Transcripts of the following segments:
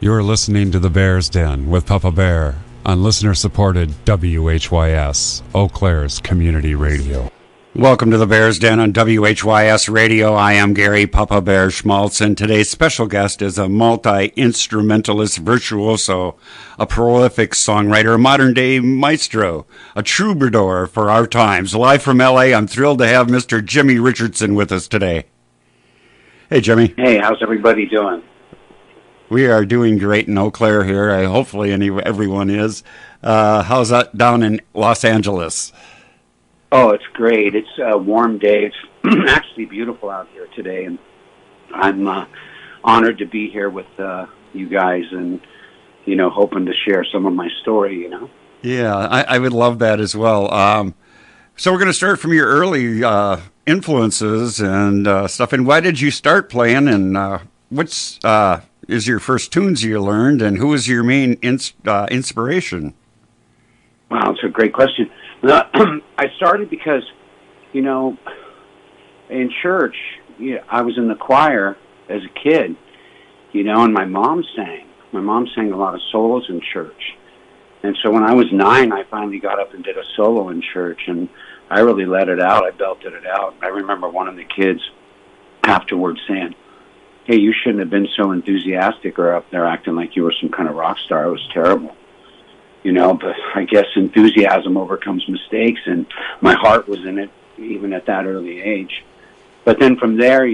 You're listening to The Bear's Den with Poppa Bear on listener-supported WHYS, Eau Claire's Community Radio. Welcome to The Bear's Den on WHYS Radio. I am Gary Poppa Bear Schmaltz, and today's special guest is a multi-instrumentalist virtuoso, a prolific songwriter, a modern-day maestro, a troubadour for our times. Live from L.A., I'm thrilled to have Mr. Jimmy Richardson with us today. Hey, Jimmy. Hey, how's everybody doing? We are doing great in Eau Claire here. Hopefully everyone is. How's that down in Los Angeles? Oh, it's great. It's a warm day. It's actually beautiful out here today, and I'm honored to be here with you guys and, hoping to share some of my story, Yeah, I would love that as well. So we're going to start from your early influences and stuff. And why did you start playing, and what's is your first tunes you learned, and who was your main inspiration? Wow, it's a great question. I started because, in church, I was in the choir as a kid, and my mom sang. My mom sang a lot of solos in church. And so when I was 9, I finally got up and did a solo in church, and I really let it out. I belted it out. I remember one of the kids afterwards saying, "Hey, you shouldn't have been so enthusiastic or up there acting like you were some kind of rock star. It was terrible." But I guess enthusiasm overcomes mistakes, and my heart was in it even at that early age. But then from there,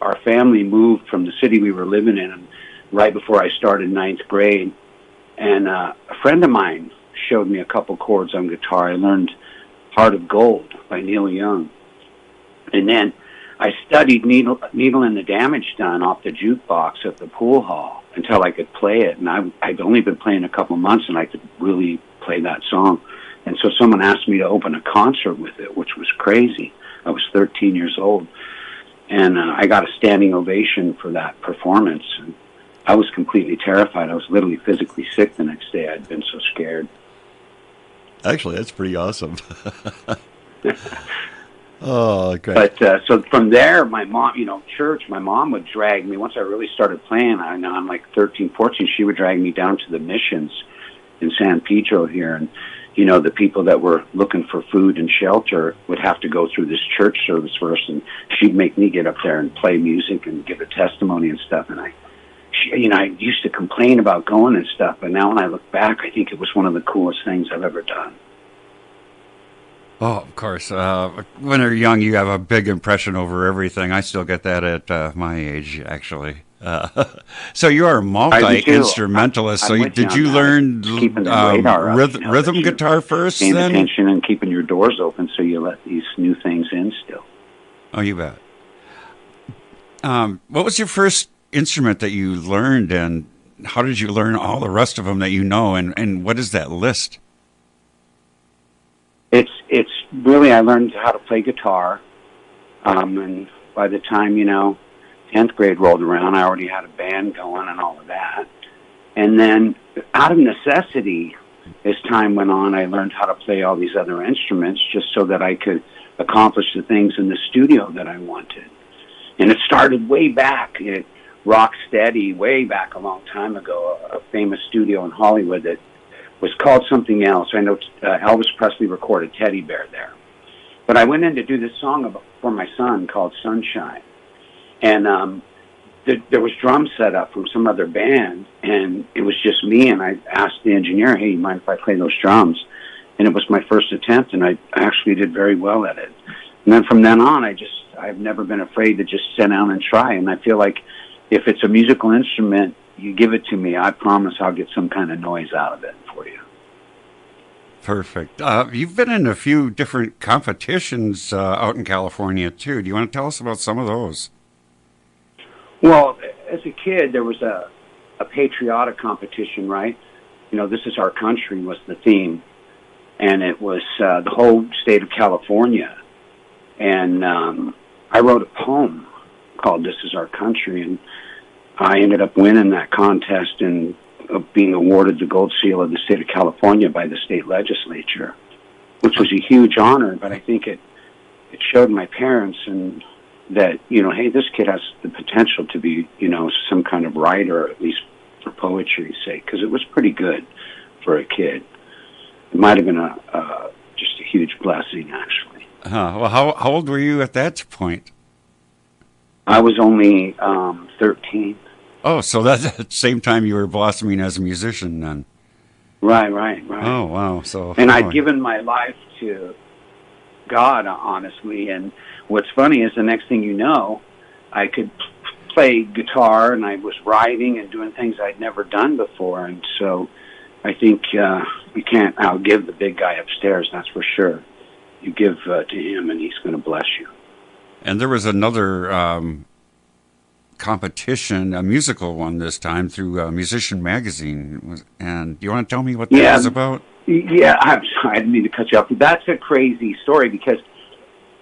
our family moved from the city we were living in right before I started 9th grade. And a friend of mine showed me a couple chords on guitar. I learned Heart of Gold by Neil Young. And then I studied Needle and the Damage Done off the jukebox at the pool hall until I could play it. And I'd only been playing a couple months, and I could really play that song. And so someone asked me to open a concert with it, which was crazy. I was 13 years old. And I got a standing ovation for that performance. And I was completely terrified. I was literally physically sick the next day. I'd been so scared. Actually, that's pretty awesome. Oh, great. But so from there, my mom, church, my mom would drag me. Once I really started playing, I'm like 13, 14, she would drag me down to the missions in San Pedro here. And, the people that were looking for food and shelter would have to go through this church service first. And she'd make me get up there and play music and give a testimony and stuff. And I used to complain about going and stuff. But now when I look back, I think it was one of the coolest things I've ever done. Oh, of course. When you're young, you have a big impression over everything. I still get that at my age, actually. So you are a multi-instrumentalist. So did you learn rhythm guitar first? Paying attention and keeping your doors open so you let these new things in still. Oh, you bet. What was your first instrument that you learned, and how did you learn all the rest of them that you know, and what is that list? It's really, I learned how to play guitar, and by the time, 10th grade rolled around, I already had a band going and all of that. And then out of necessity, as time went on, I learned how to play all these other instruments just so that I could accomplish the things in the studio that I wanted. And it started way back at Rocksteady, way back a long time ago, a famous studio in Hollywood that was called something else. I know Elvis Presley recorded Teddy Bear there. But I went in to do this song for my son called Sunshine. And there was drum set up from some other band, and it was just me, and I asked the engineer, "Hey, you mind if I play those drums?" And it was my first attempt, and I actually did very well at it. And then from then on, I've never been afraid to just sit down and try. And I feel like if it's a musical instrument, you give it to me, I promise I'll get some kind of noise out of it for you. Perfect. You've been in a few different competitions out in California, too. Do you want to tell us about some of those? Well, as a kid, there was a patriotic competition, right? This is our country was the theme. And it was the whole state of California. And I wrote a poem called This Is Our Country, and I ended up winning that contest and being awarded the gold seal of the state of California by the state legislature, which was a huge honor. But I think it showed my parents and that, hey, this kid has the potential to be, some kind of writer, at least for poetry's sake, because it was pretty good for a kid. It might have been just a huge blessing, actually. Well, how old were you at that point? I was only 13. Oh, so that's at the same time you were blossoming as a musician then. Right. Oh, wow. So, I'd given my life to God, honestly. And what's funny is the next thing you know, I could play guitar, and I was writing and doing things I'd never done before. And so I think you can't outgive the big guy upstairs, that's for sure. You give to him, and he's going to bless you. And there was another competition, a musical one this time, through Musician Magazine. And do you want to tell me what that was about? Yeah, I'm sorry, I didn't mean to cut you off. That's a crazy story, because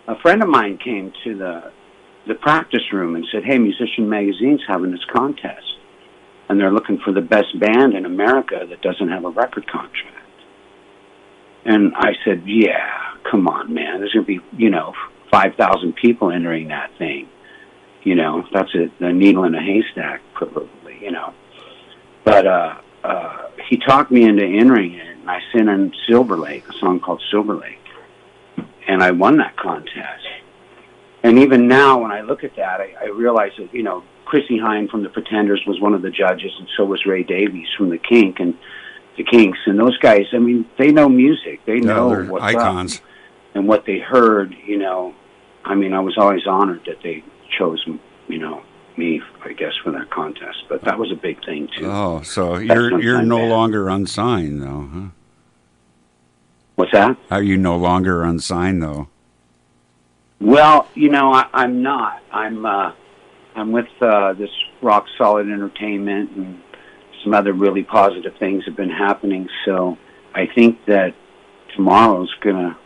a friend of mine came to the practice room and said, hey, Musician Magazine's having this contest, and they're looking for the best band in America that doesn't have a record contract. And I said, yeah, come on, man. There's going to be, 5,000 people entering that thing. That's a needle in a haystack, probably, But he talked me into entering it, and I sent in Silver Lake, a song called Silver Lake. And I won that contest. And even now, when I look at that, I realize that, Chrissy Hine from the Pretenders was one of the judges, and so was Ray Davies from the Kinks. And those guys, they know music. They know what's icons. Up. And what they heard, I was always honored that they chose, me, I guess, for that contest. But that was a big thing, too. Oh, so you're no longer unsigned, though, huh? What's that? Are you no longer unsigned, though? Well, I'm not. I'm with this Rock Solid Entertainment, and some other really positive things have been happening. So I think that tomorrow's going to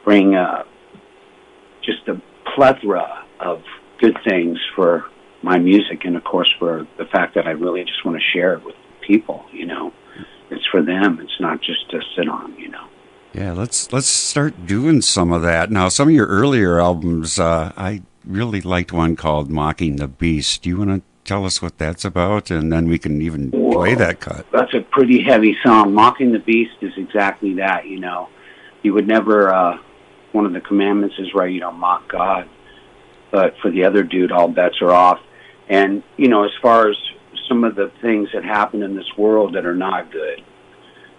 bring just a plethora of good things for my music, and of course for the fact that I really just want to share it with people. It's for them. It's not just to sit on. Yeah, let's start doing some of that. Now, some of your earlier albums, I really liked one called Mocking the Beast. Do you want to tell us what that's about, and then we can even play that cut? That's a pretty heavy song. Mocking the Beast is exactly that, You would never, one of the commandments is, right, you don't mock God. But for the other dude, all bets are off. And, as far as some of the things that happen in this world that are not good,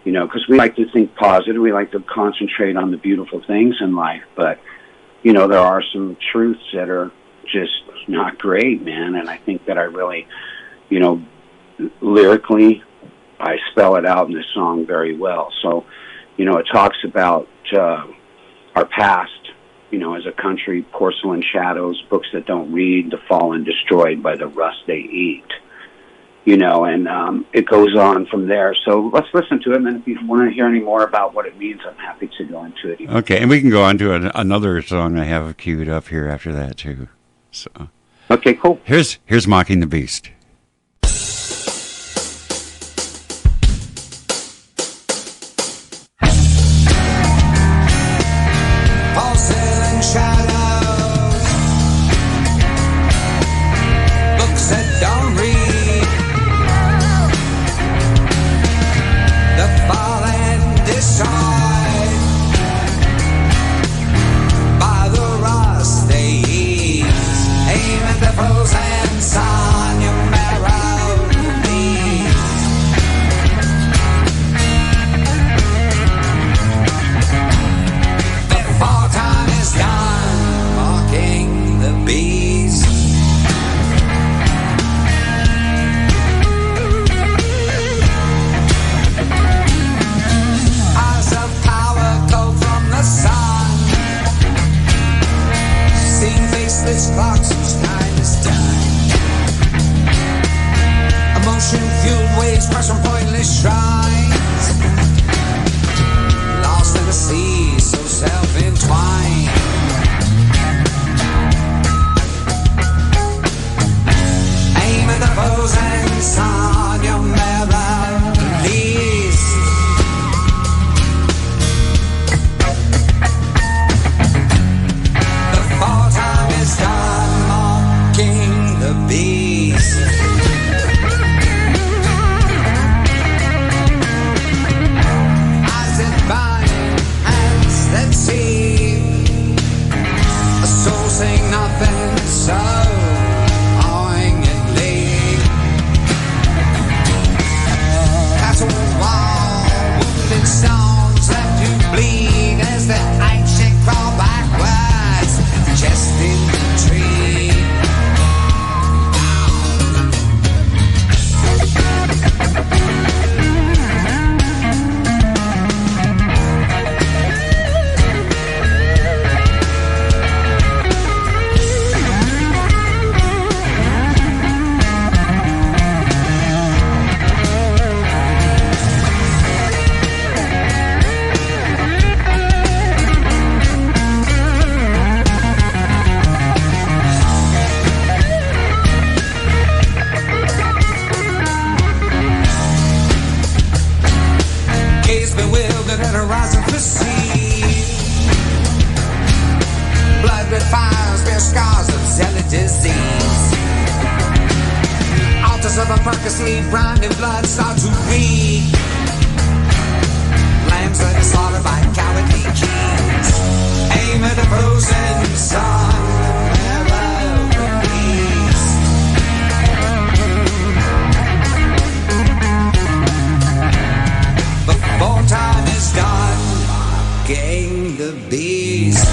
because we like to think positive. We like to concentrate on the beautiful things in life. But, there are some truths that are just not great, man. And I think that I really, lyrically, I spell it out in this song very well. So, it talks about our past, as a country, porcelain shadows, books that don't read, the fallen destroyed by the rust they eat. And it goes on from there. So let's listen to it, and then if you want to hear any more about what it means, I'm happy to go into it. Okay, and we can go on to another song I have queued up here after that, too. So, okay, cool. Here's Mocking the Beast. Before time is done. Members of a carcass sleep, brown in blood, start to bleed. Lambs that are slaughtered by cowardly kings. Aim at the frozen sun, never release. Before time is done, gain the beast.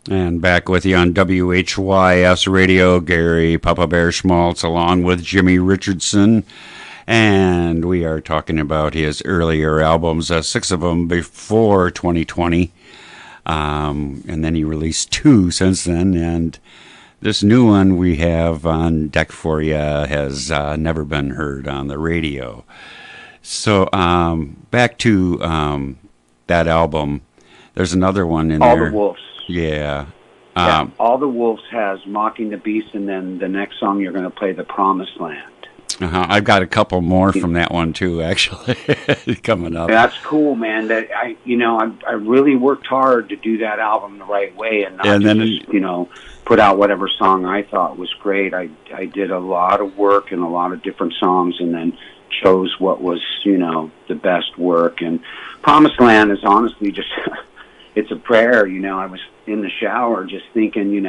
And back with you on WHYS Radio, Gary Poppa Bear Schmaltz along with Jimmy Richardson. And we are talking about his earlier albums, 6 of them before 2020. And then he released 2 since then. And this new one we have on deck for you has never been heard on the radio. So back to that album. There's another one in All there. the Wolves. Yeah. Yeah, All the Wolves has Mocking the Beast, and then the next song you're going to play, The Promised Land. I've got a couple more from that one too, actually, coming up. That's cool, man. That I really worked hard to do that album the right way, and not just put out whatever song I thought was great. I did a lot of work and a lot of different songs, and then chose what was the best work. And Promised Land is honestly just it's a prayer. I was in the shower just thinking,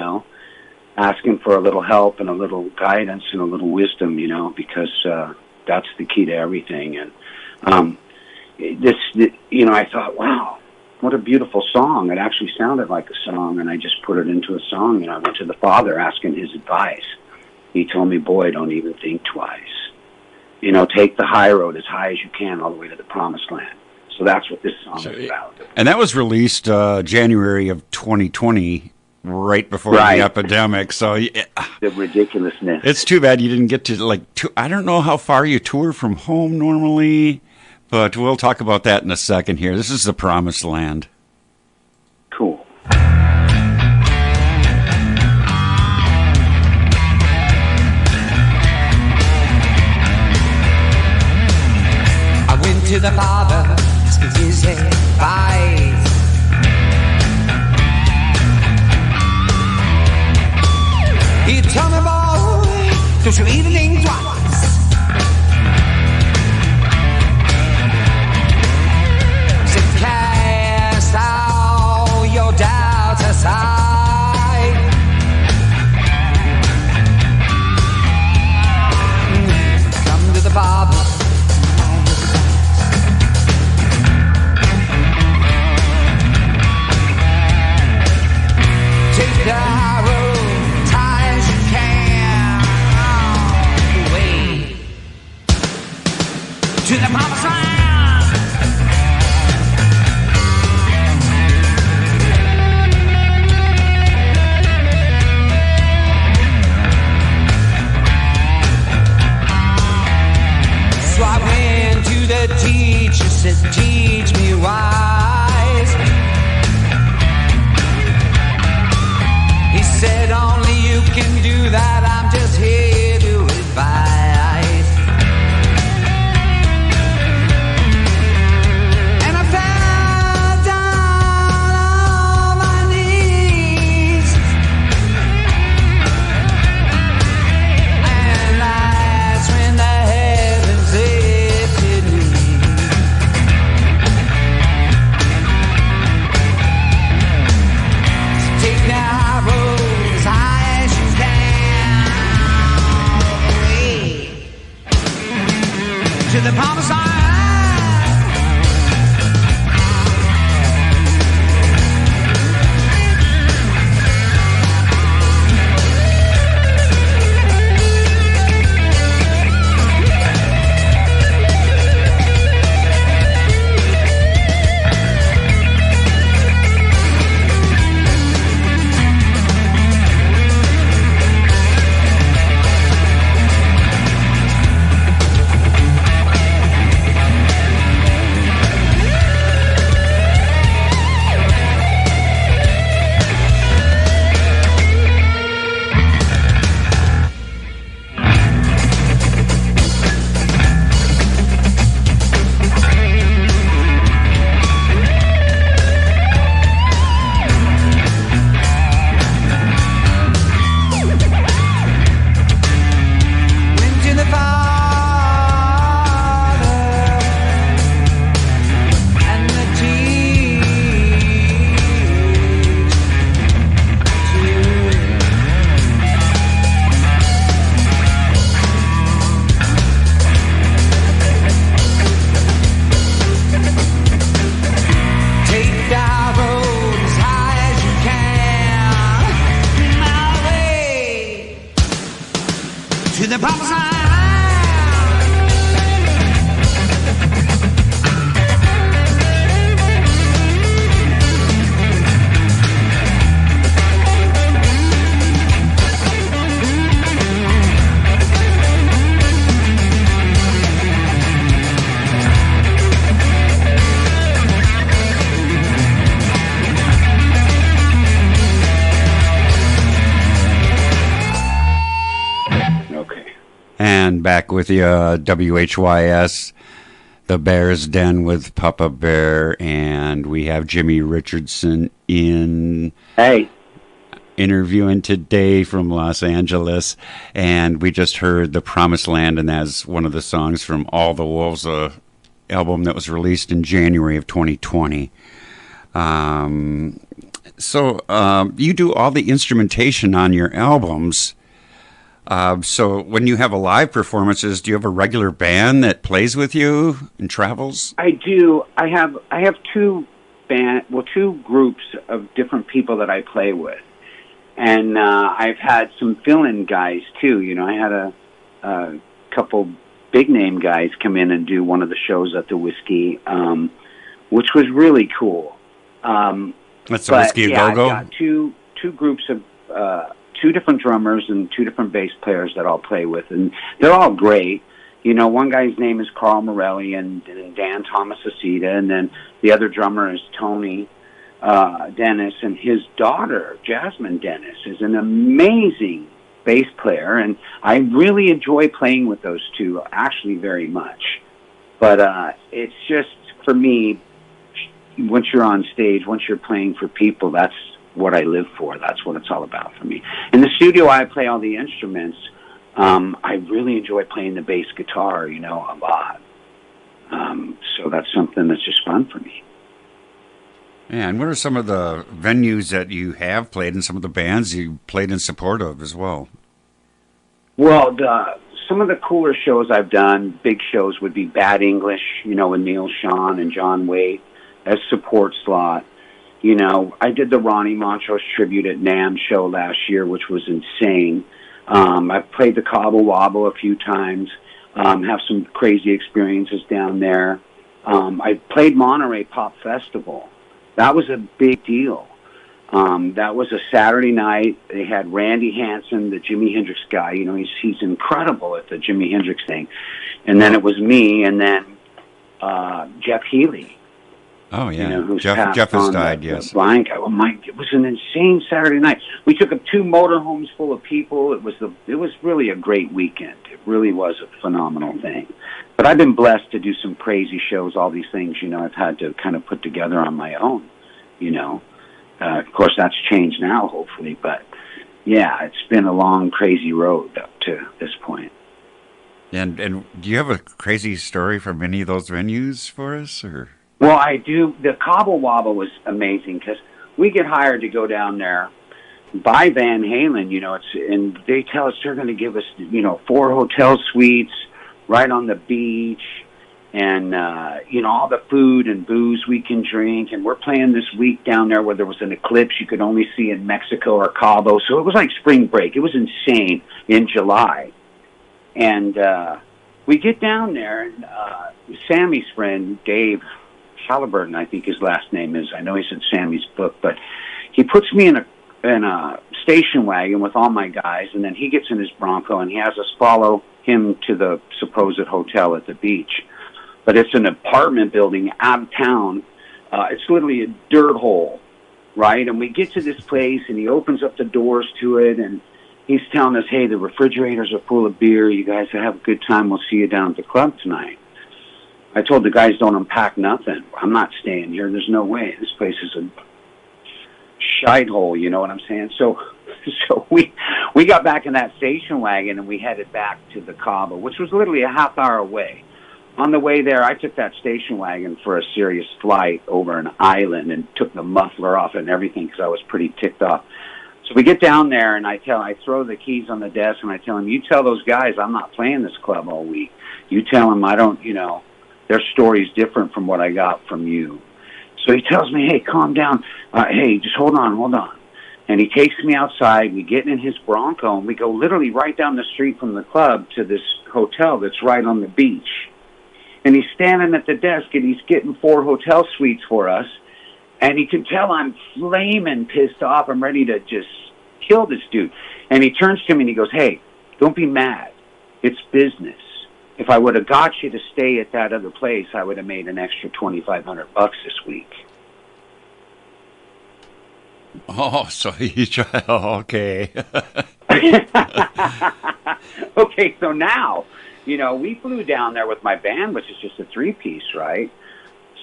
asking for a little help and a little guidance and a little wisdom, because that's the key to everything. And I thought, wow, what a beautiful song. It actually sounded like a song, and I just put it into a song, and I went to the Father asking his advice. He told me, boy, don't even think twice. Take the high road as high as you can all the way to the Promised Land. So that's what this song is about. And that was released January of 2020, right before the epidemic. So the ridiculousness. It's too bad you didn't get to I don't know how far you tour from home normally, but we'll talk about that in a second here. This is the Promised Land. Cool. I went to the Father. His advice. He told me, boy, don't you even think twice. Said, cast all your doubts aside. Come to the Father. Take the high road, high as you can, all the way to the Promised Land. So I went to the teacher, said, teach me wise. He said, only you can do that, I'm just here to advise. And I fell down on my knees, and that's when the heavens lifted me. to the Poppa side. And back with you, WHYS, the Bear's Den with Poppa Bear, and we have Jimmy Richardson interviewing today from Los Angeles, and we just heard The Promised Land, and that's one of the songs from All the Wolves, album that was released in January of 2020. So you do all the instrumentation on your albums. So when you have a live performances, do you have a regular band that plays with you and travels? I do. I have two groups of different people that I play with, and I've had some fill-in guys too. You know, I had a couple big name guys come in and do one of the shows at the Whiskey, which was really cool. That's the Whiskey Go-Go? I've got two groups of two different drummers and two different bass players that I'll play with, and they're all great. You know, one guy's name is Carl Morelli and Dan Thomas Aceta, and then the other drummer is Tony Dennis, and his daughter, Jasmine Dennis, is an amazing bass player, and I really enjoy playing with those two, actually very much. But it's just, for me, once you're on stage, once you're playing for people, that's what I live for. That's what it's all about for me. In the studio, I play all the instruments. I really enjoy playing the bass guitar, you know, a lot. So that's something that's just fun for me. Yeah, and what are some of the venues that you have played and some of the bands you played in support of as well? Well, some of the cooler shows I've done, big shows, would be Bad English, you know, with Neil Sean and John Waite as support slot. You know, I did the Ronnie Montrose tribute at NAMM show last year, which was insane. I've played the Cobble Wobble a few times, have some crazy experiences down there. I played Monterey Pop Festival. That was a big deal. That was a Saturday night. They had Randy Hansen, the Jimi Hendrix guy. You know, he's incredible at the Jimi Hendrix thing. And then it was me, and then Jeff Healey. Oh, yeah. You know, who's Jeff has died, yes. Blind guy. Oh, it was an insane Saturday night. We took up 2 motorhomes full of people. It was really a great weekend. It really was a phenomenal thing. But I've been blessed to do some crazy shows, all these things, you know, I've had to kind of put together on my own, you know. Of course, that's changed now, hopefully. But, yeah, it's been a long, crazy road up to this point. And do you have a crazy story from any of those venues for us, or? Well, I do. The Cobble Wobble was amazing because we get hired to go down there by Van Halen, you know, and they tell us they're going to give us, you know, 4 hotel suites right on the beach and, you know, all the food and booze we can drink. And we're playing this week down there where there was an eclipse you could only see in Mexico or Cabo. So it was like spring break. It was insane in July. And we get down there, and Sammy's friend, Dave Halliburton, I think his last name is. I know he's in Sammy's book, but he puts me in a station wagon with all my guys, and then he gets in his Bronco, and he has us follow him to the supposed hotel at the beach. But it's an apartment building out of town. It's literally a dirt hole, right? And we get to this place, and he opens up the doors to it, and he's telling us, hey, the refrigerators are full of beer. You guys have a good time. We'll see you down at the club tonight. I told the guys, don't unpack nothing. I'm not staying here. There's no way. This place is a shite hole, you know what I'm saying? So we got back in that station wagon, and we headed back to the Cabo, which was literally a half hour away. On the way there, I took that station wagon for a serious flight over an island and took the muffler off and everything because I was pretty ticked off. So we get down there, and I throw the keys on the desk, and I tell him, you tell those guys I'm not playing this club all week. You tell them I don't, you know, their story's different from what I got from you. So he tells me, hey, calm down. Hey, just hold on. And he takes me outside. We get in his Bronco, and we go literally right down the street from the club to this hotel that's right on the beach. And he's standing at the desk, and he's getting 4 hotel suites for us. And he can tell I'm flaming pissed off. I'm ready to just kill this dude. And he turns to me, and he goes, hey, don't be mad. It's business. If I would have got you to stay at that other place, I would have made an extra $2,500 this week. Oh, so he tried. Okay. Okay, so now, we flew down there with my band, which is just a 3-piece, right?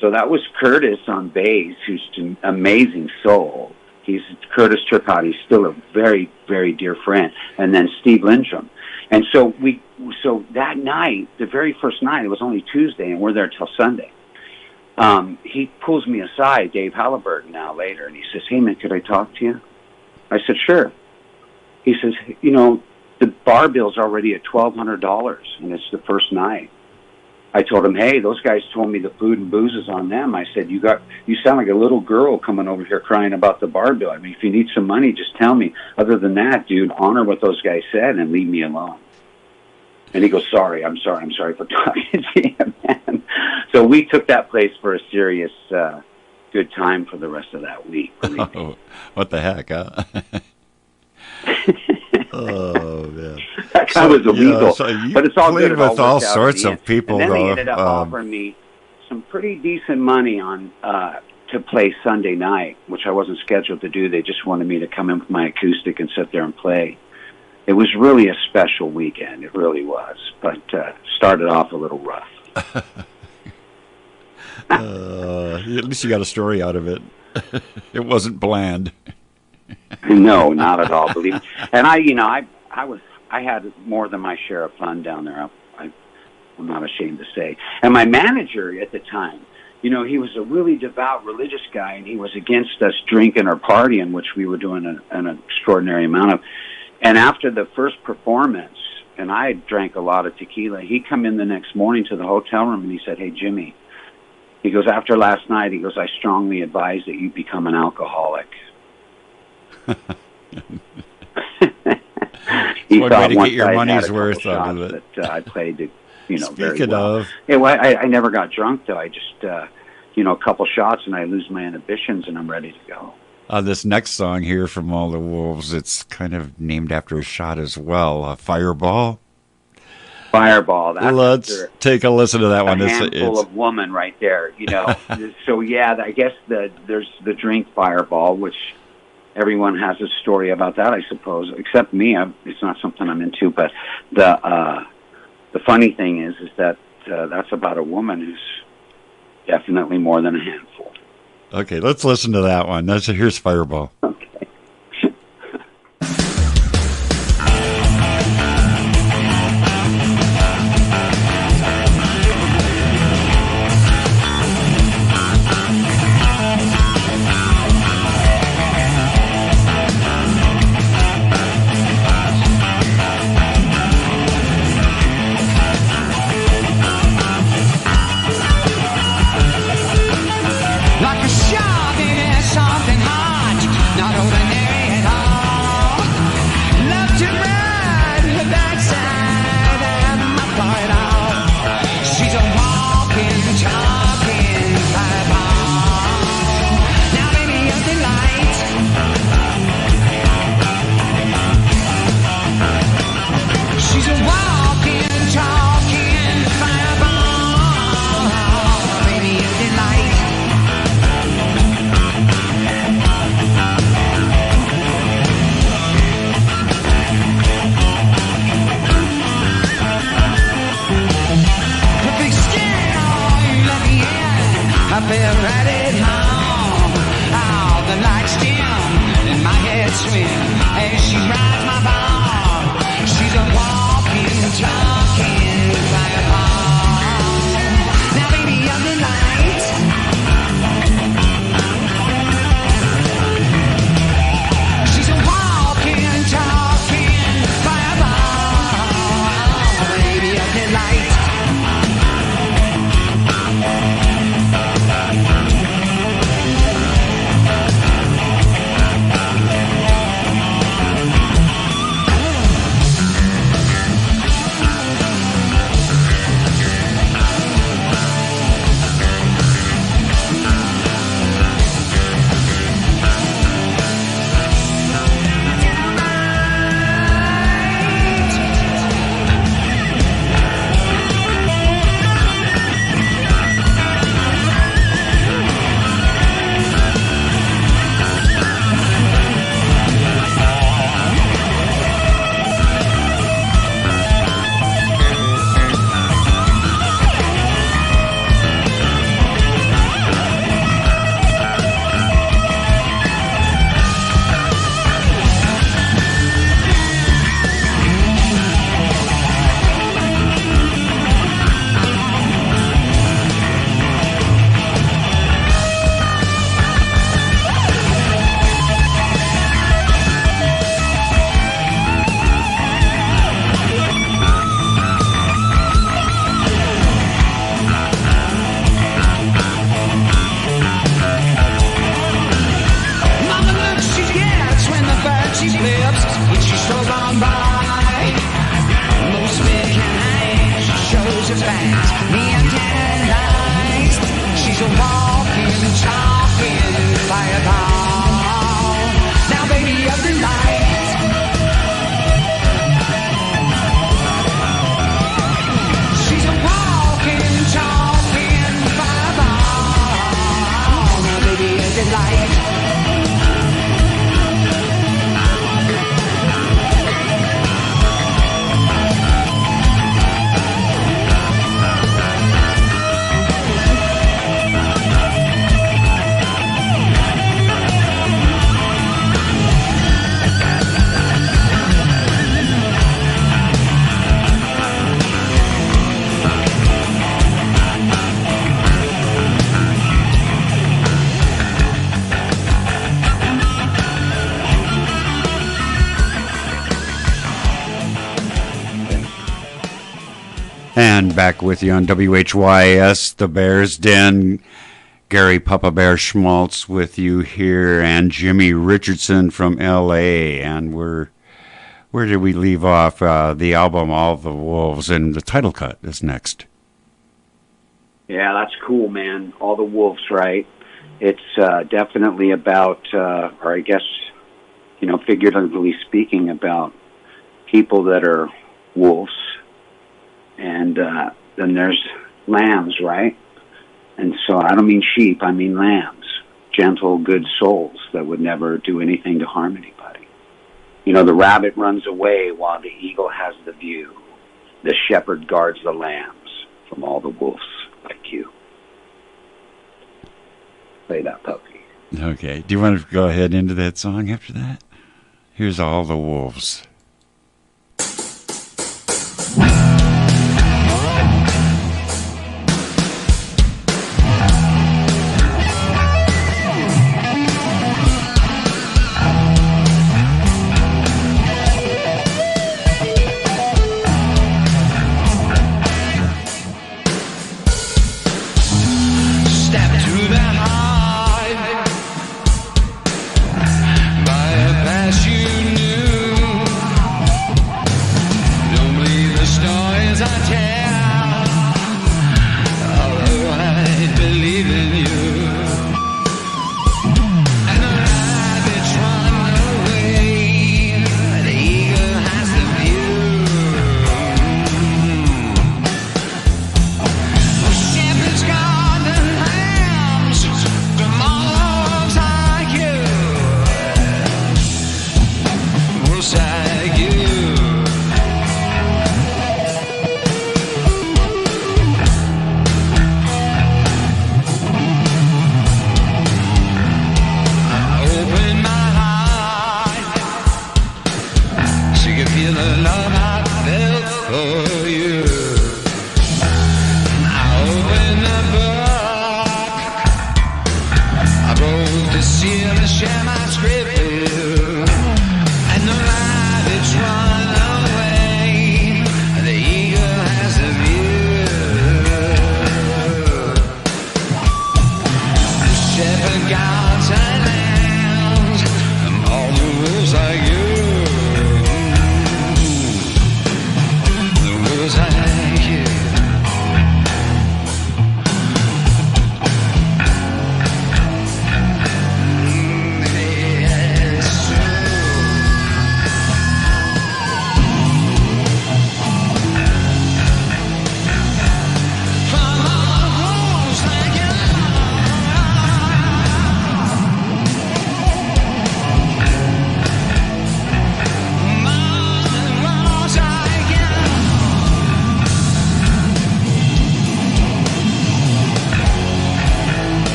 So that was Curtis on bass, who's an amazing soul. He's Curtis Turcotte. He's still a very, very dear friend. And then Steve Lindstrom. And so that night, the very first night, it was only Tuesday, and we're there till Sunday. He pulls me aside, Dave Halliburton, now later, and he says, hey, man, could I talk to you? I said, sure. He says, the bar bill's already at $1,200, and it's the first night. I told him, hey, those guys told me the food and booze is on them. I said, you sound like a little girl coming over here crying about the bar bill. I mean, if you need some money, just tell me. Other than that, dude, honor what those guys said and leave me alone. And he goes, I'm sorry for talking to you, man. So we took that place for a serious good time for the rest of that week. Oh, what the heck, huh? Oh, man. That guy was a weasel. But it's all good. With all sorts of people, and then though. they ended up offering me some pretty decent money on to play Sunday night, which I wasn't scheduled to do. They just wanted me to come in with my acoustic and sit there and play. It was really a special weekend. It really was. But started off a little rough. At least you got a story out of it. It wasn't bland. No, not at all. Believe me. And I had more than my share of fun down there. I'm not ashamed to say. And my manager at the time, he was a really devout religious guy, and he was against us drinking or partying, which we were doing an extraordinary amount of. And after the first performance, and I drank a lot of tequila, he come in the next morning to the hotel room, and he said, hey, Jimmy, he goes, after last night, he goes, I strongly advise that you become an alcoholic. He one thought way to once get your I money's had a worth couple out of shots it. that I played it, very Speaking well. of, I never got drunk, though. I just, a couple shots, and I lose my inhibitions, and I'm ready to go. This next song here from All the Wolves, it's kind of named after a shot as well, Fireball. Fireball. Let's take a listen to that one. A handful of woman right there, So, yeah, I guess there's the drink Fireball, which everyone has a story about that, I suppose, except me. It's not something I'm into, but the funny thing is that that's about a woman who's definitely more than a handful. Okay, let's listen to that one. Here's Fireball. Okay. Like a shot in something hot, not ordinary at all. Love to ride the backside of my fireball. She's a walking, talking fireball. Now baby, you're delight. She's a walking, talking fireball. Baby, you're delight. I feel right at home. Oh, the lights dim and my head swim as she rides my ball. She's a walking, talking fireball. Now, baby, I'm the light. She's a walking, talking fireball. Baby, I'm the light. She's a walking, talking fireball. Now, baby of the night. She's a walking, talking fireball. Now, baby of the light. And back with you on WHYS, the Bears Den. Gary Poppa Bear Schmaltz with you here, and Jimmy Richardson from L.A. And where did we leave off? The album All the Wolves, and the title cut is next. Yeah, that's cool, man. All the Wolves, right? It's definitely about, or I guess, figuratively speaking, about people that are wolves. And then there's lambs, right? And so I don't mean sheep, I mean lambs. Gentle, good souls that would never do anything to harm anybody. The rabbit runs away while the eagle has the view. The shepherd guards the lambs from all the wolves like you. Play that puppy. Okay. Do you want to go ahead into that song after that? Here's All the Wolves. Bypass you knew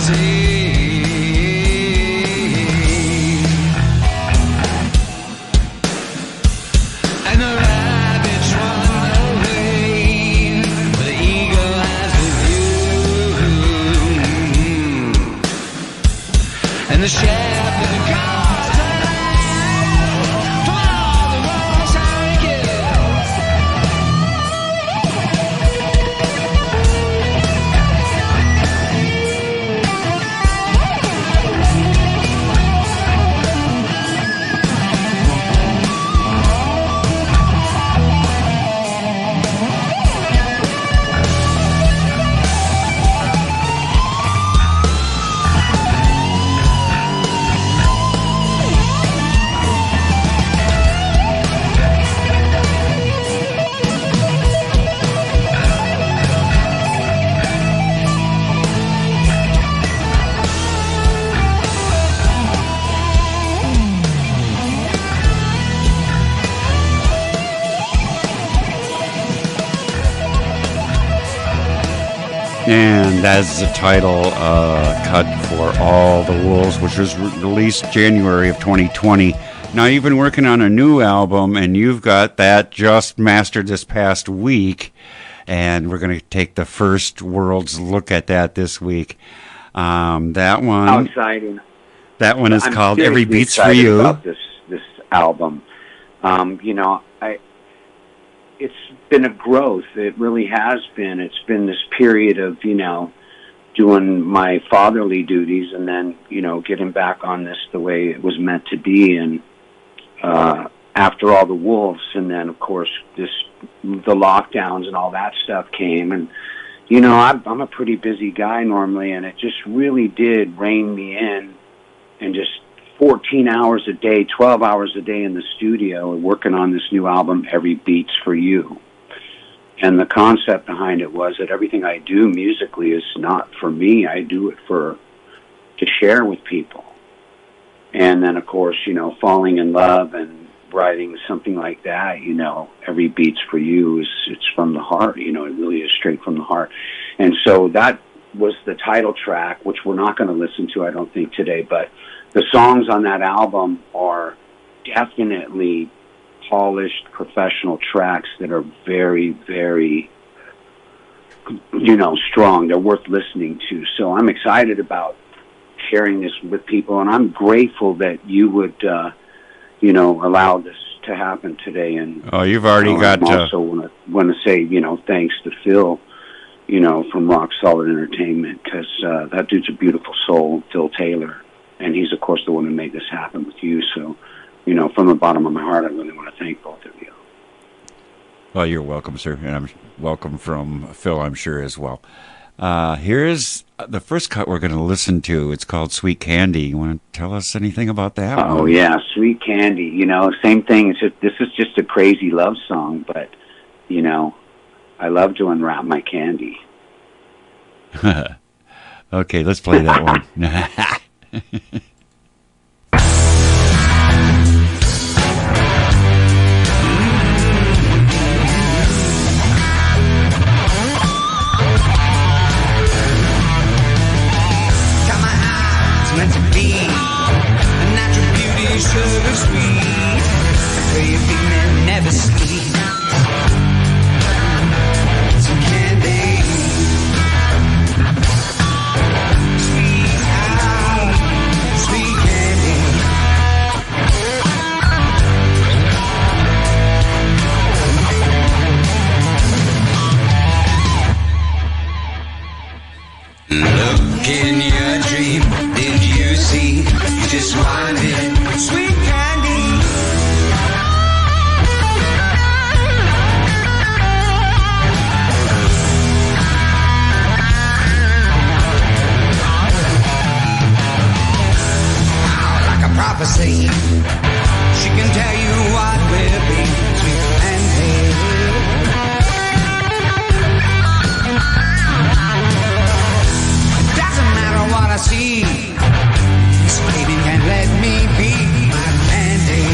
And the rabbits run away, but the eagle has the view. And the shepherd calls the lamb for all the wrongs I give. And that's the title cut for All the Wolves, which was released January of 2020. Now, you've been working on a new album, and you've got that just mastered this past week. And we're going to take the first world's look at that this week. That one. How exciting! That one is I'm called Every seriously Beat's for excited You. about this album. You know, it's been a growth. It really has been. It's been this period of, you know, doing my fatherly duties and then, you know, getting back on this the way it was meant to be. And after all the wolves, and then of course the lockdowns and all that stuff came. And you know, I'm a pretty busy guy normally, and it just really did rein me in, and just 14 hours a day, 12 hours a day in the studio working on this new album, Every Beat's for You. And the concept behind it was that everything I do musically is not for me. I do it to share with people. And then, of course, you know, falling in love and writing something like that, you know, Every Beat's for You, it's from the heart. You know, it really is straight from the heart. And so that was the title track, which we're not going to listen to, I don't think, today. But the songs on that album are definitely polished, professional tracks that are very, very, you know, strong. They're worth listening to. So I'm excited about sharing this with people, and I'm grateful that you would, you know, allow this to happen today. And you've already got. I also want to say, you know, thanks to Phil, you know, from Rock Solid Entertainment, because that dude's a beautiful soul, Phil Taylor, and he's of course the one who made this happen with you. So, you know, from the bottom of my heart, I really want to thank both of you. Well, you're welcome, sir, and I'm welcome from Phil, I'm sure, as well. Here's the first cut we're going to listen to. It's called Sweet Candy. You want to tell us anything about that one? Oh, yeah, Sweet Candy. You know, same thing. It's just, this is just a crazy love song, but, you know, I love to unwrap my candy. Okay, let's play that one. Meant to be a natural beauty, sugar sweet. Craving never sleep. Some candy, sweet candy. Look in your dream. Did you see? You just wanted sweet candy. Like a prophecy, she can tell you what will be sweet candy. Doesn't matter what I see. This baby can't let me be my candy.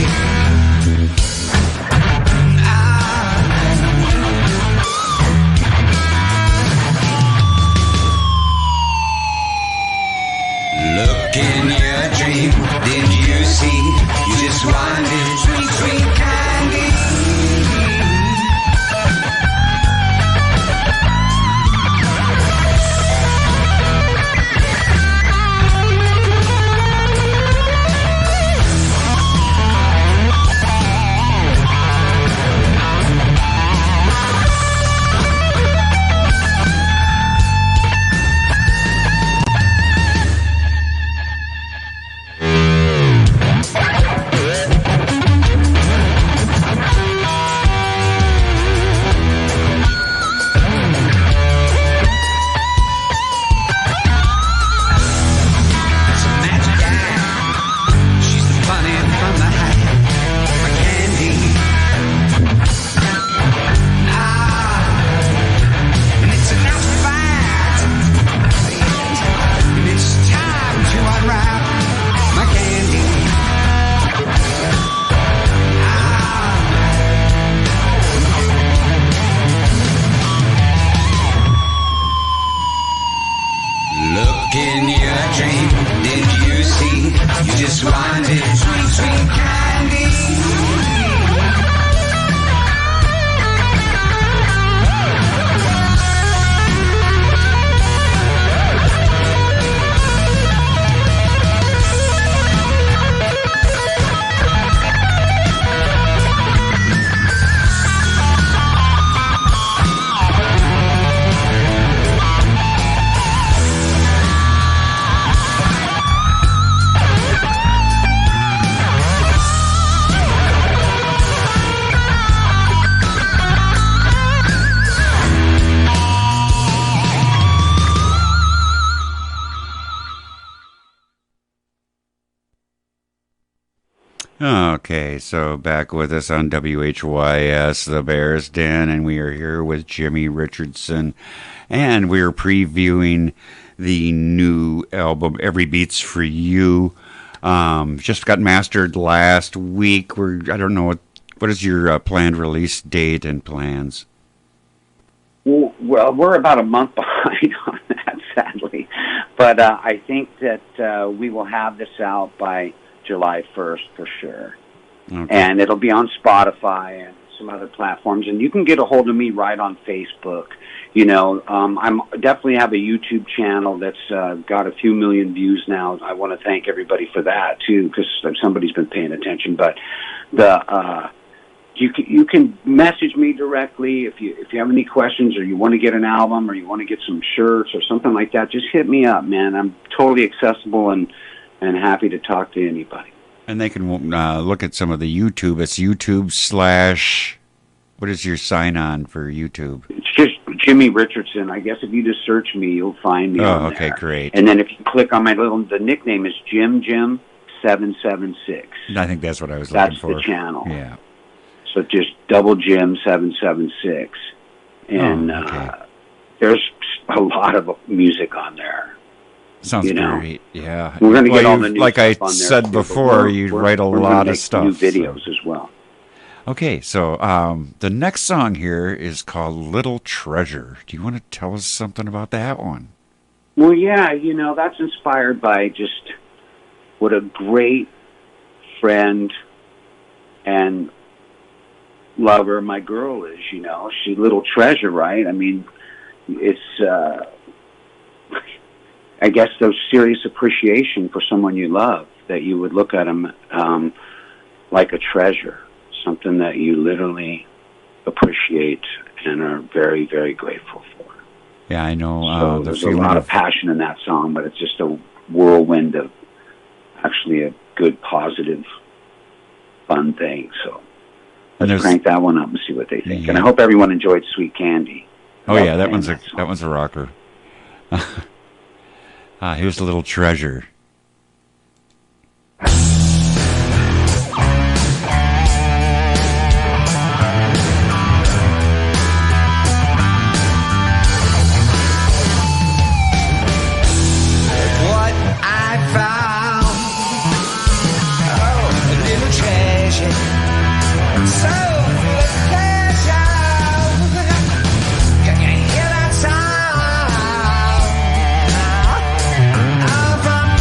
dream? Did you see? You just wanted sweet, sweet candy. Okay, so back with us on WHYS, the Bears Den, and we are here with Jimmy Richardson, and we are previewing the new album, Every Beat's For You. Just got mastered last week. I don't know, what is your planned release date and plans? Well, we're about a month behind on that, sadly. But I think that we will have this out by July 1st for sure. Okay. And it'll be on Spotify and some other platforms. And you can get a hold of me right on Facebook. You know, I'm definitely have a YouTube channel that's got a few million views now. I want to thank everybody for that, too, because somebody's been paying attention. But you can message me directly if you have any questions, or you want to get an album, or you want to get some shirts or something like that. Just hit me up, man. I'm totally accessible and happy to talk to anybody. And they can look at some of the YouTube. It's YouTube / what is your sign on for YouTube? It's just Jimmy Richardson. I guess if you just search me, you'll find me on okay, there. Great. And then if you click on the nickname is Jim776. I think that's what I was looking for. That's the channel. Yeah. So just double Jim776. And there's a lot of music on there. Sounds great. Yeah. We're going to get all the new like stuff I on there said too, before, you write a lot of stuff. New videos as well. Okay, so the next song here is called Little Treasure. Do you want to tell us something about that one? Well, yeah, that's inspired by just what a great friend and lover my girl is, She's little treasure, right? I mean, it's, I guess, those serious appreciation for someone you love, that you would look at them like a treasure, something that you literally appreciate and are very, very grateful for. Yeah, I know. So there's a lot of passion in that song, but it's just a whirlwind of actually a good, positive, fun thing. So let's crank that one up and see what they think. Yeah. And I hope everyone enjoyed Sweet Candy. Oh yeah, that one's a rocker. Here's a Little Treasure.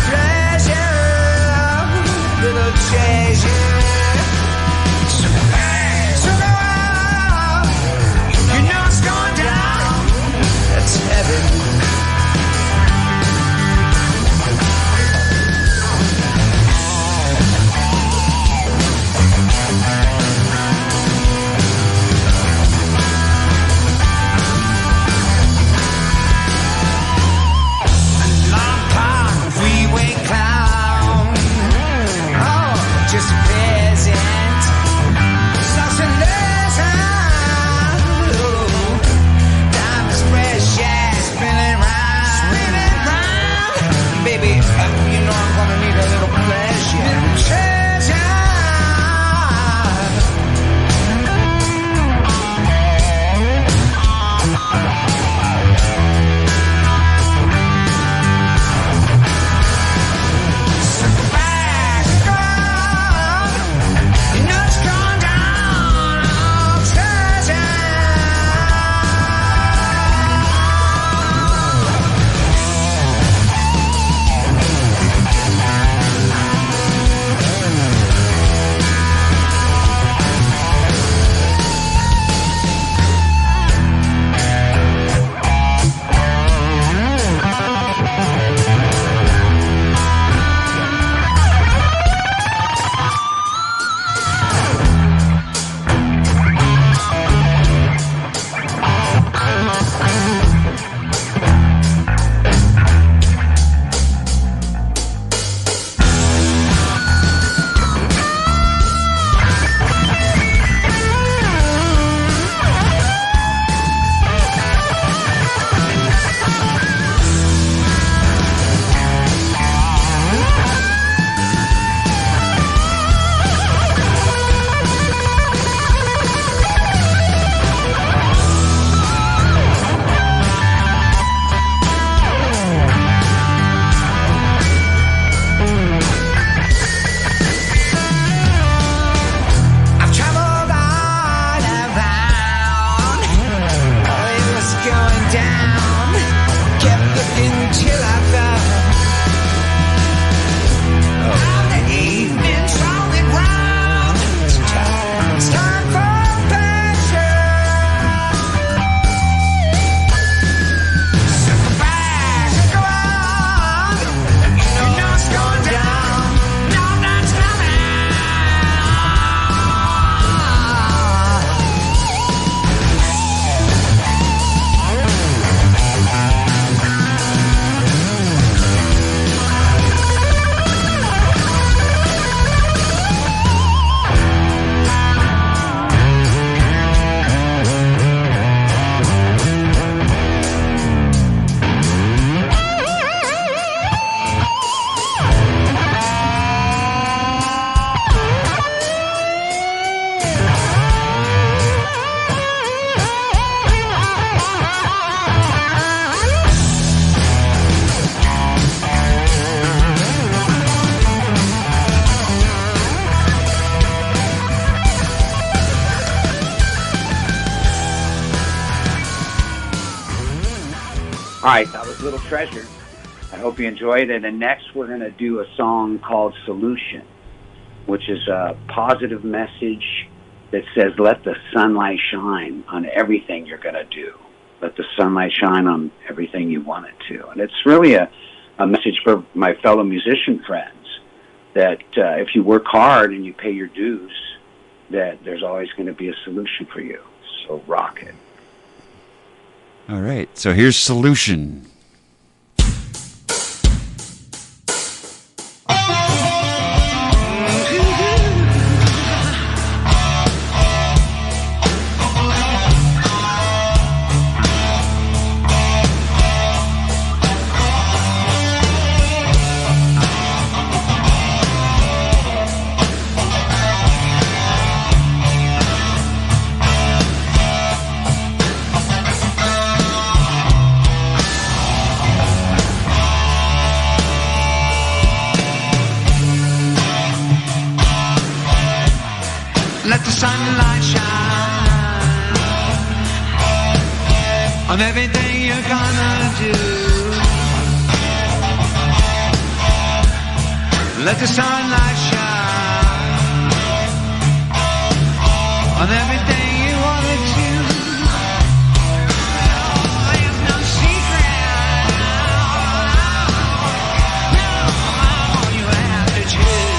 From you know I'm gonna need a little pleasure. Little treasure. All right, that was Little Treasure. I hope you enjoyed it. And next we're going to do a song called Solution, which is a positive message that says, let the sunlight shine on everything you're going to do. Let the sunlight shine on everything you want it to. And it's really a message for my fellow musician friends that if you work hard and you pay your dues, that there's always going to be a solution for you. So rock it. All right, so here's Solution. Let the sunlight shine on everything you're gonna do. Let the sunlight shine on everything you wanna do. There's no secret. No, you have to choose.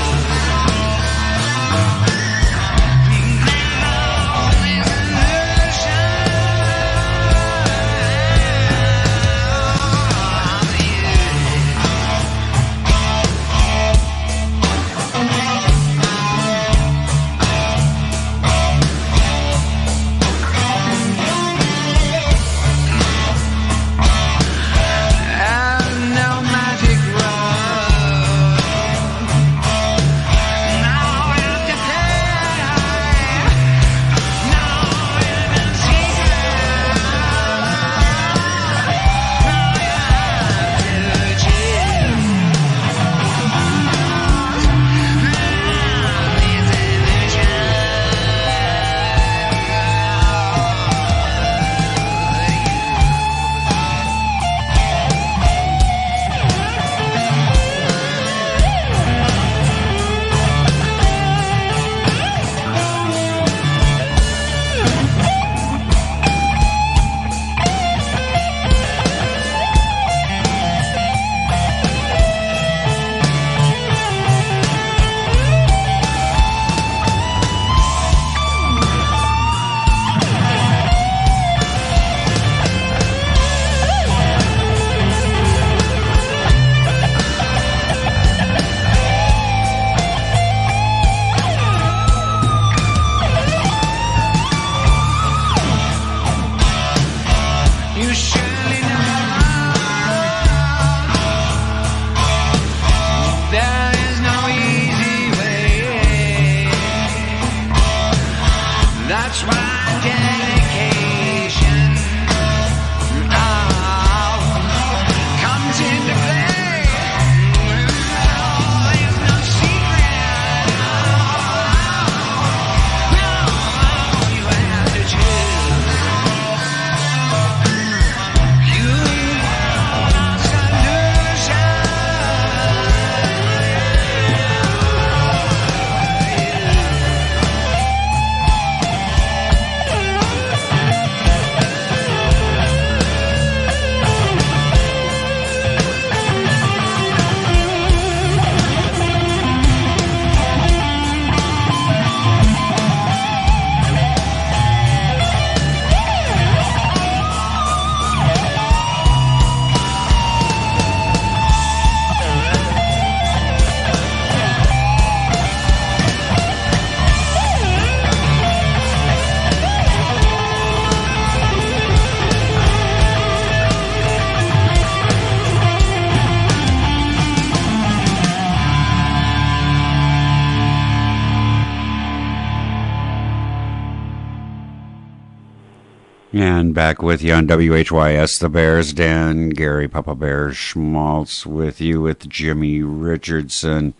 And back with you on WHYS, the Bears Den. Gary Poppa Bear Schmaltz with you with Jimmy Richardson.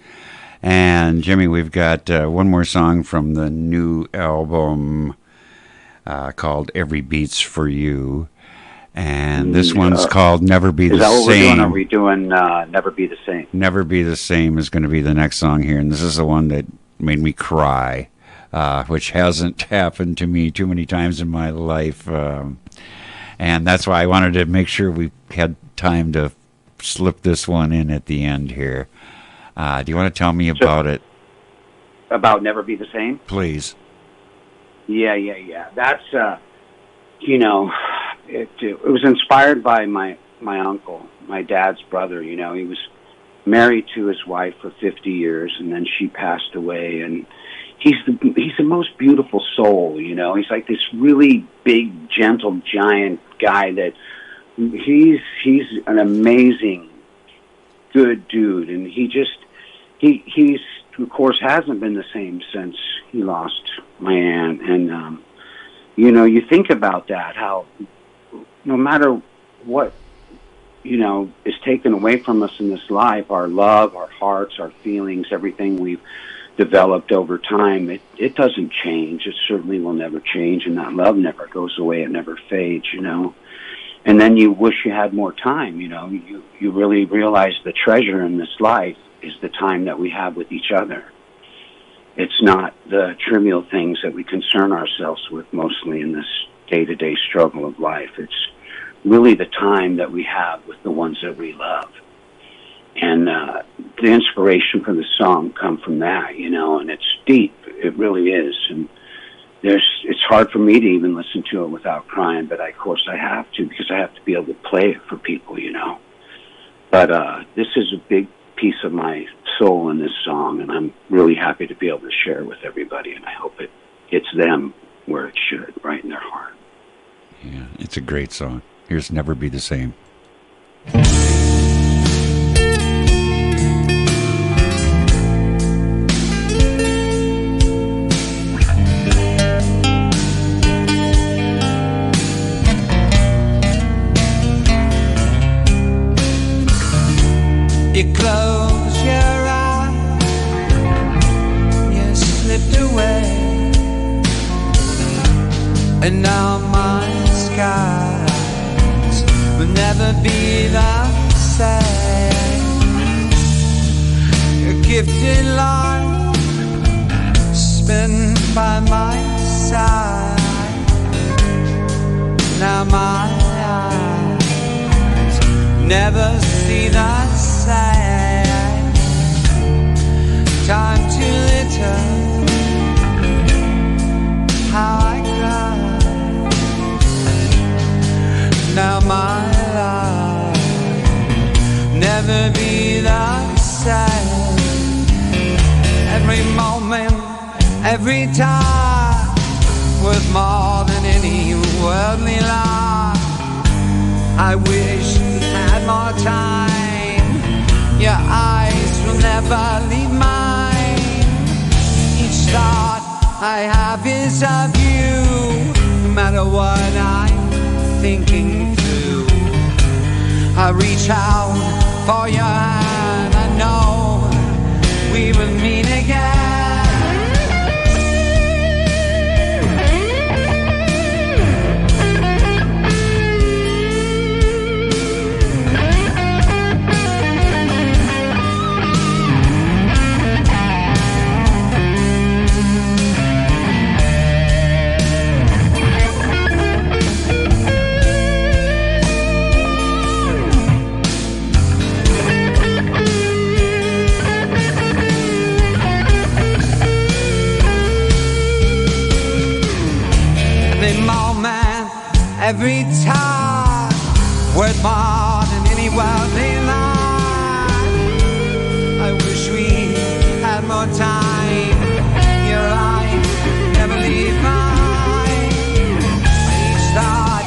And Jimmy, we've got one more song from the new album called Every Beat's For You. And this one's called Never Be the Same. Is that what we're doing? Are we doing Never Be the Same? Never Be the Same is going to be the next song here. And this is the one that made me cry. Which hasn't happened to me too many times in my life. And that's why I wanted to make sure we had time to slip this one in at the end here. Do you want to tell me about it? About Never Be the Same? Please. Yeah. That's, it was inspired by my uncle, my dad's brother. He was married to his wife for 50 years, and then she passed away, and he's the most beautiful soul, He's like this really big, gentle, giant guy that he's an amazing, good dude, and he's of course hasn't been the same since he lost my aunt, and you think about that, how no matter what is taken away from us in this life, our love, our hearts, our feelings, everything we've developed over time, it doesn't change. It certainly will never change, and that love never goes away. It never fades, And then you wish you had more time, You really realize the treasure in this life is the time that we have with each other. It's not the trivial things that we concern ourselves with mostly in this day-to-day struggle of life. It's really the time that we have with the ones that we love. And the inspiration for the song come from that, and it's deep. It really is. And it's hard for me to even listen to it without crying, but of course I have to, because I have to be able to play it for people, But this is a big piece of my soul in this song, and I'm really happy to be able to share it with everybody, and I hope it gets them where it should, right in their heart. Yeah, it's a great song. Here's Never Be the Same. You close your eyes, you slipped away, and now my skies will never be the same. Your gifted light spin by my side, now my eyes never see the same. Time to litter, how I cry. Now my life never be the same. Every moment, every time, worth more than any worldly life. I wish we had more time. Your eyes will never leave mine. Each thought I have is of you. No matter what I'm thinking through, I reach out for your hand. I know we will meet again. Every time, worth more than any worldly life. I wish we had more time. Your eyes never leave mine. Each thought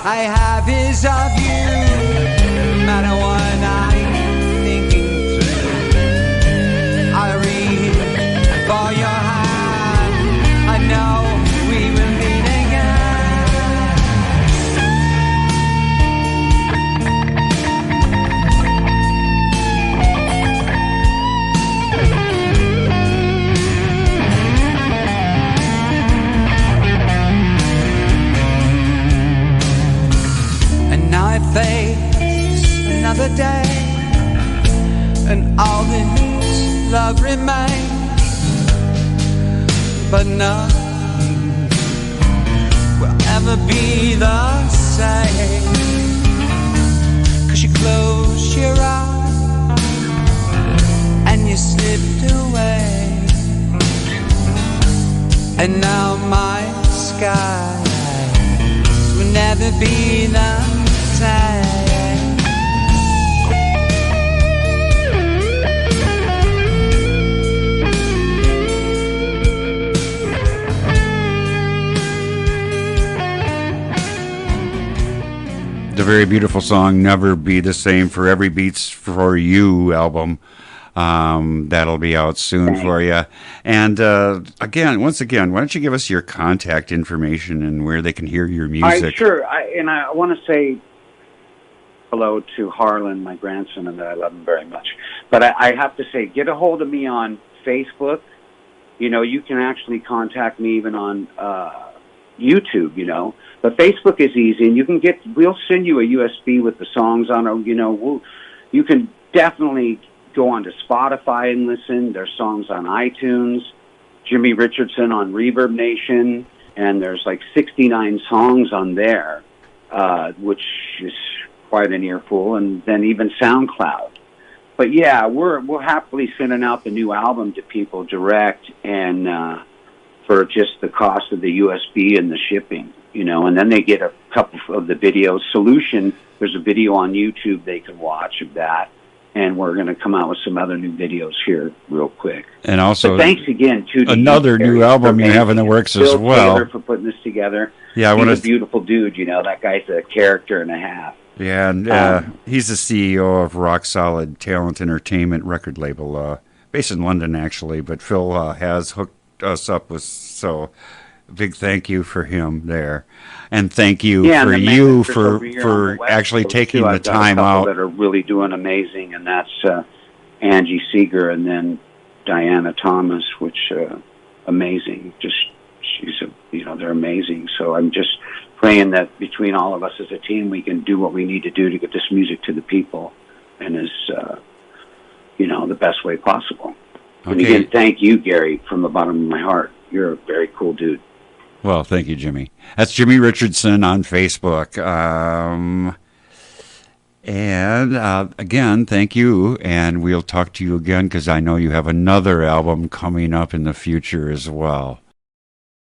I have is of you. No matter what I'm thinking through, I reach for your hand. I know we will meet again. love remains, but nothing will ever be the same. 'Cause you closed your eyes and you slipped away, and now my skies will never be the same. The very beautiful song "Never Be the Same" for Every Beats for You album. That'll be out soon for you. And once again, why don't you give us your contact information and where they can hear your music? Sure. I want to say hello to Harlan, my grandson, and that I love him very much. But I have to say, get a hold of me on Facebook. You know, you can actually contact me even on YouTube, you know. But Facebook is easy, and we'll send you a USB with the songs on it. You know, you can definitely go onto Spotify and listen. There's songs on iTunes, Jimmy Richardson on Reverb Nation, and there's like 69 songs on there, which is quite an earful, and then even SoundCloud. But yeah, we're happily sending out the new album to people direct, and for just the cost of the USB and the shipping, you know, and then they get a couple of the videos. Solution, there's a video on YouTube they can watch of that, and we're going to come out with some other new videos here real quick. And also, but thanks again to another new album you have in the works as well. Taylor for putting this together. Yeah, he's a beautiful dude. You know, that guy's a character and a half. Yeah, and he's the CEO of Rock Solid Talent Entertainment record label, based in London actually. But Phil has hooked us up with, so big thank you for him there, and thank you for you for actually taking the time out. That are really doing amazing, and that's Angie Seeger and then Diana Thomas, which amazing. Just they're amazing. So I'm just praying that between all of us as a team, we can do what we need to do to get this music to the people, and as the best way possible. Okay. And again, thank you, Gary, from the bottom of my heart. You're a very cool dude. Well, thank you, Jimmy. That's Jimmy Richardson on Facebook. Again, thank you, and we'll talk to you again because I know you have another album coming up in the future as well.